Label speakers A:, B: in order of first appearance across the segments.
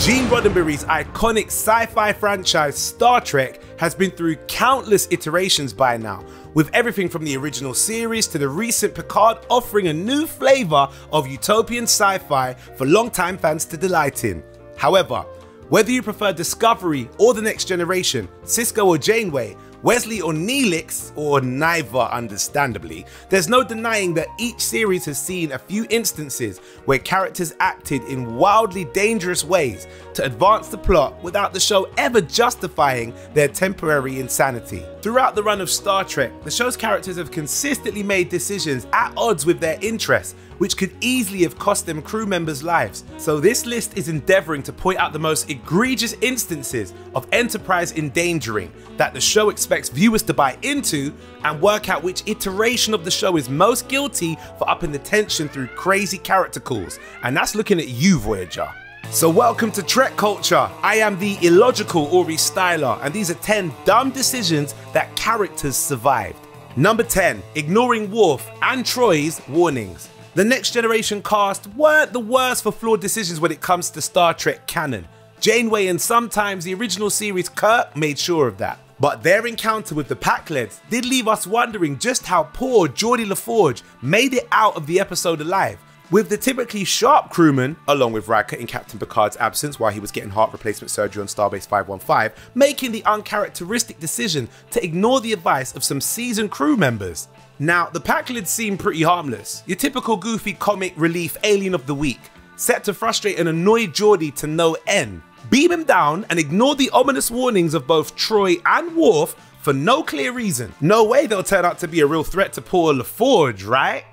A: Gene Roddenberry's iconic sci-fi franchise Star Trek has been through countless iterations by now, with everything from the original series to the recent Picard offering a new flavour of utopian sci-fi for longtime fans to delight in. However, whether you prefer Discovery or The Next Generation, Sisko or Janeway, Wesley or Neelix, or neither understandably, there's no denying that each series has seen a few instances where characters acted in wildly dangerous ways to advance the plot without the show ever justifying their temporary insanity. Throughout the run of Star Trek, the show's characters have consistently made decisions at odds with their interests, which could easily have cost them crew members' lives. So this list is endeavouring to point out the most egregious instances of Enterprise endangering that the show expects viewers to buy into, and work out which iteration of the show is most guilty for upping the tension through crazy character calls. And that's looking at you, Voyager. So welcome to Trek Culture. I am the illogical Ori Styler, and these are 10 dumb decisions that characters survived. Number 10, ignoring Worf and TROIS warnings. The Next Generation cast weren't the worst for flawed decisions when it comes to Star Trek canon. Janeway and sometimes the original series Kirk made sure of that. But their encounter with the Pakleds did leave us wondering just how poor Geordi LaForge made it out of the episode alive, with the typically sharp crewman, along with Riker in Captain Picard's absence while he was getting heart replacement surgery on Starbase 515, making the uncharacteristic decision to ignore the advice of some seasoned crew members. Now, the Pakleds seem pretty harmless, your typical goofy comic relief alien of the week, set to frustrate and annoy Geordi to no end. Beam him down and ignore the ominous warnings of both Troi and Worf for no clear reason. No way they'll turn out to be a real threat to poor LaForge, right?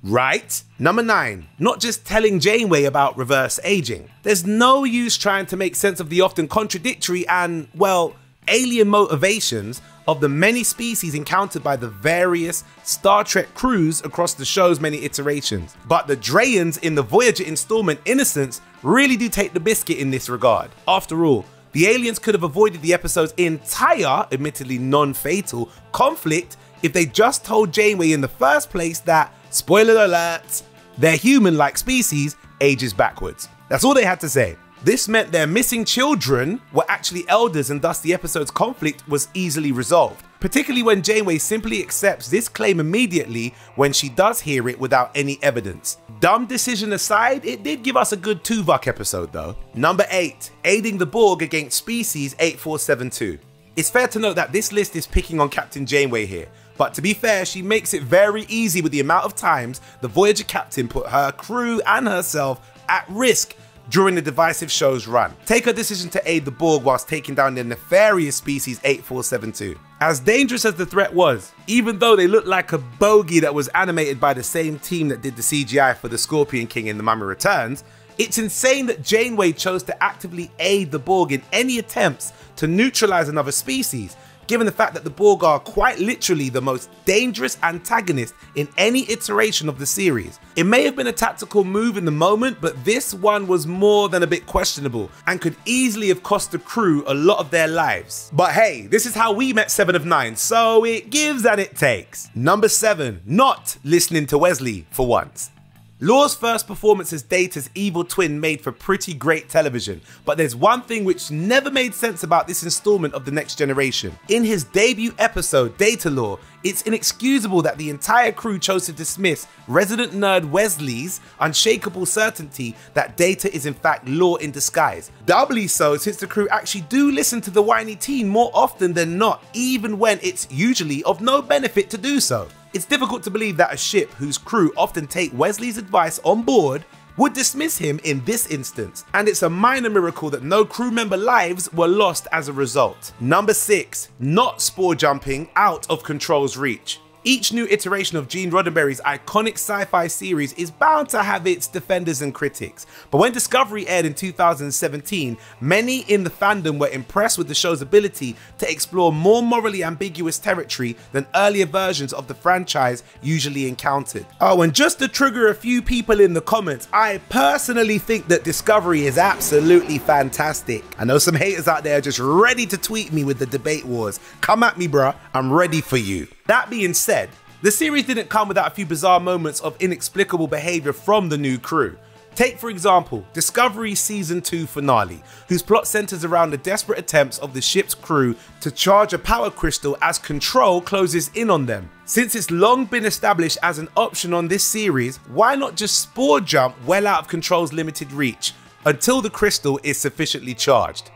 A: Right? Number 9, not just telling Janeway about reverse aging. There's no use trying to make sense of the often contradictory and, well, alien motivations of the many species encountered by the various Star Trek crews across the show's many iterations. But the Drayans in the Voyager installment Innocence really do take the biscuit in this regard. After all, the aliens could have avoided the episode's entire, admittedly non-fatal, conflict if they just told Janeway in the first place that, spoiler alert, their human-like species ages backwards. That's all they had to say. This meant their missing children were actually elders, and thus the episode's conflict was easily resolved, particularly when Janeway simply accepts this claim immediately when she does hear it without any evidence. Dumb decision aside, it did give us a good Tuvok episode though. Number 8, aiding the Borg against species 8472. It's fair to note that this list is picking on Captain Janeway here, but to be fair, she makes it very easy with the amount of times the Voyager captain put her crew and herself at risk during the divisive show's run. Take her decision to aid the Borg whilst taking down their nefarious species 8472. As dangerous as the threat was, even though they looked like a bogey that was animated by the same team that did the CGI for the Scorpion King in The Mummy Returns, it's insane that Janeway chose to actively aid the Borg in any attempts to neutralize another species, given the fact that the Borg are quite literally the most dangerous antagonist in any iteration of the series. It may have been a tactical move in the moment, but this one was more than a bit questionable and could easily have cost the crew a lot of their lives. But hey, this is how we met 7 of 9, so it gives and it takes. Number 7, not listening to Wesley for once. Lor's first performance as Data's evil twin made for pretty great television, but there's one thing which never made sense about this installment of The Next Generation. In his debut episode, Data Lore, it's inexcusable that the entire crew chose to dismiss resident nerd Wesley's unshakable certainty that Data is in fact Lore in disguise. Doubly so since the crew actually do listen to the whiny teen more often than not, even when it's usually of no benefit to do so. It's difficult to believe that a ship whose crew often take Wesley's advice on board would dismiss him in this instance, and it's a minor miracle that no crew member lives were lost as a result. Number 6, not spore jumping out of Control's reach. Each new iteration of Gene Roddenberry's iconic sci-fi series is bound to have its defenders and critics, but when Discovery aired in 2017, many in the fandom were impressed with the show's ability to explore more morally ambiguous territory than earlier versions of the franchise usually encountered. Oh, and just to trigger a few people in the comments, I personally think that Discovery is absolutely fantastic. I know some haters out there just ready to tweet me with the debate wars. Come at me, bruh, I'm ready for you. That being said, the series didn't come without a few bizarre moments of inexplicable behaviour from the new crew. Take, for example, Discovery Season 2 finale, whose plot centers around the desperate attempts of the ship's crew to charge a power crystal as Control closes in on them. Since it's long been established as an option on this series, why not just Spore jump well out of Control's limited reach until the crystal is sufficiently charged?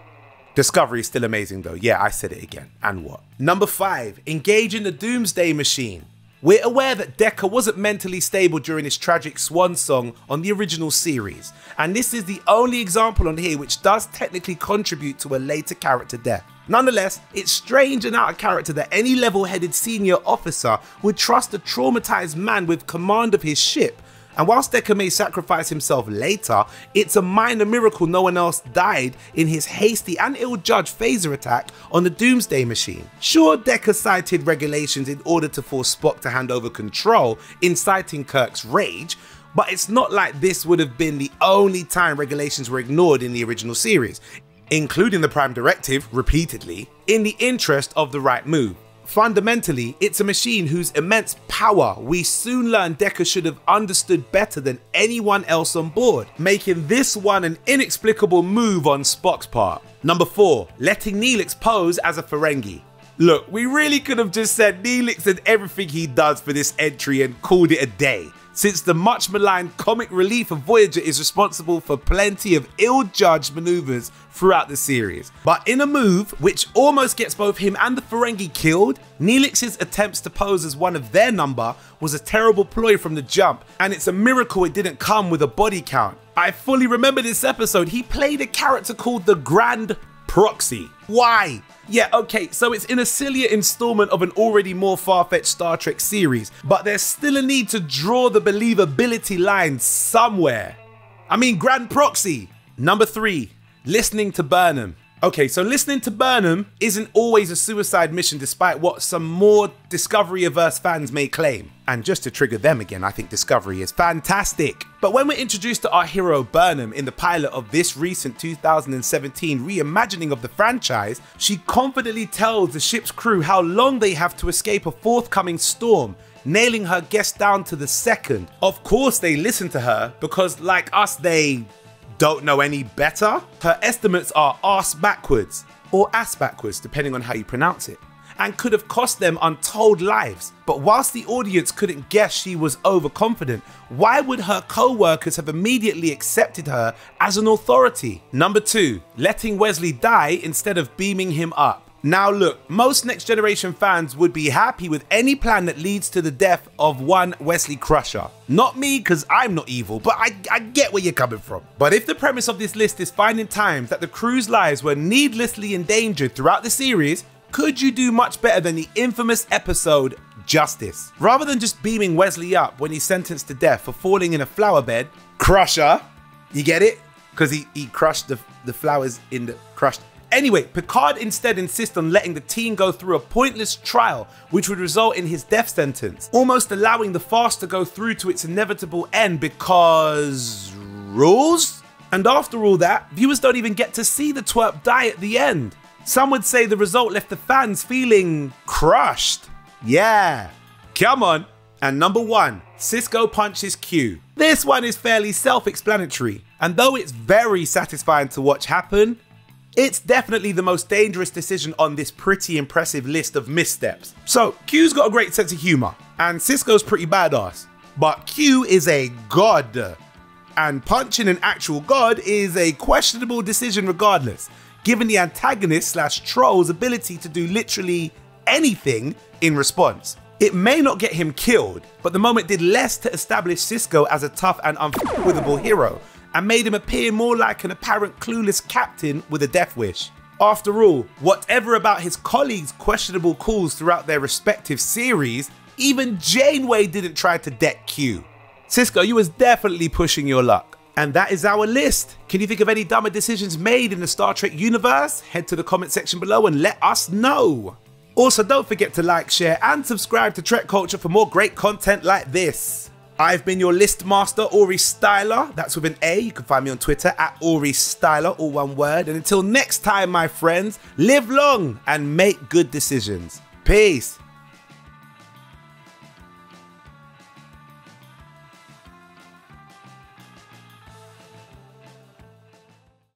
A: Discovery is still amazing though, yeah, I said it again, and what? Number 5, engage in the Doomsday machine. We're aware that Decker wasn't mentally stable during his tragic swan song on the original series, and this is the only example on here which does technically contribute to a later character death. Nonetheless, it's strange and out of character that any level-headed senior officer would trust a traumatized man with command of his ship. And whilst Decker may sacrifice himself later, it's a minor miracle no one else died in his hasty and ill-judged phaser attack on the Doomsday machine. Sure, Decker cited regulations in order to force Spock to hand over control, inciting Kirk's rage, but it's not like this would have been the only time regulations were ignored in the original series, including the Prime Directive repeatedly, in the interest of the right move. Fundamentally, it's a machine whose immense power we soon learn Decker should have understood better than anyone else on board, making this one an inexplicable move on Spock's part. Number 4, letting Neelix pose as a Ferengi. Look, we really could have just said Neelix and everything he does for this entry and called it a day, since the much maligned comic relief of Voyager is responsible for plenty of ill-judged maneuvers throughout the series. But in a move which almost gets both him and the Ferengi killed, Neelix's attempts to pose as one of their number was a terrible ploy from the jump, and it's a miracle it didn't come with a body count. I fully remember this episode. He played a character called the Grand Proxy. Why? Yeah, okay, so it's in a sillier installment of an already more far-fetched Star Trek series, but there's still a need to draw the believability line somewhere. I mean, Grand Proxy. Number 3, listening to Burnham. Okay, so listening to Burnham isn't always a suicide mission despite what some more Discovery-averse fans may claim. And just to trigger them again, I think Discovery is fantastic. But when we're introduced to our hero Burnham in the pilot of this recent 2017 reimagining of the franchise, she confidently tells the ship's crew how long they have to escape a forthcoming storm, nailing her guess down to the second. Of course they listen to her, because like us, they don't know any better. Her estimates are arse backwards, or ass backwards depending on how you pronounce it, and could have cost them untold lives. But whilst the audience couldn't guess she was overconfident, why would her co-workers have immediately accepted her as an authority? Number 2, letting Wesley die instead of beaming him up. Now look, most Next Generation fans would be happy with any plan that leads to the death of one Wesley Crusher. Not me, because I'm not evil, but I get where you're coming from. But if the premise of this list is finding times that the crew's lives were needlessly endangered throughout the series, could you do much better than the infamous episode Justice? Rather than just beaming Wesley up when he's sentenced to death for falling in a flower bed, Crusher, you get it? Because he crushed the flowers in the crushed. Anyway, Picard instead insists on letting the team go through a pointless trial which would result in his death sentence, almost allowing the farce to go through to its inevitable end because rules? And after all that, viewers don't even get to see the twerp die at the end. Some would say the result left the fans feeling crushed. Yeah, come on. And number 1, Sisko punches Q. This one is fairly self-explanatory, and though it's very satisfying to watch happen, it's definitely the most dangerous decision on this pretty impressive list of missteps. So, Q's got a great sense of humour, and Sisko's pretty badass. But Q is a god, and punching an actual god is a questionable decision regardless, given the antagonist / troll's ability to do literally anything in response. It may not get him killed, but the moment did less to establish Sisko as a tough and unwithable hero, and made him appear more like an apparent clueless captain with a death wish. After all, whatever about his colleagues' questionable calls throughout their respective series, even Janeway didn't try to deck Q. Sisko, you was definitely pushing your luck. And that is our list. Can you think of any dumber decisions made in the Star Trek universe? Head to the comment section below and let us know. Also, don't forget to like, share and subscribe to Trek Culture for more great content like this. I've been your list master, Ori Styler. That's with an A. You can find me on Twitter at Ori Styler, all one word. And until next time, my friends, live long and make good decisions. Peace.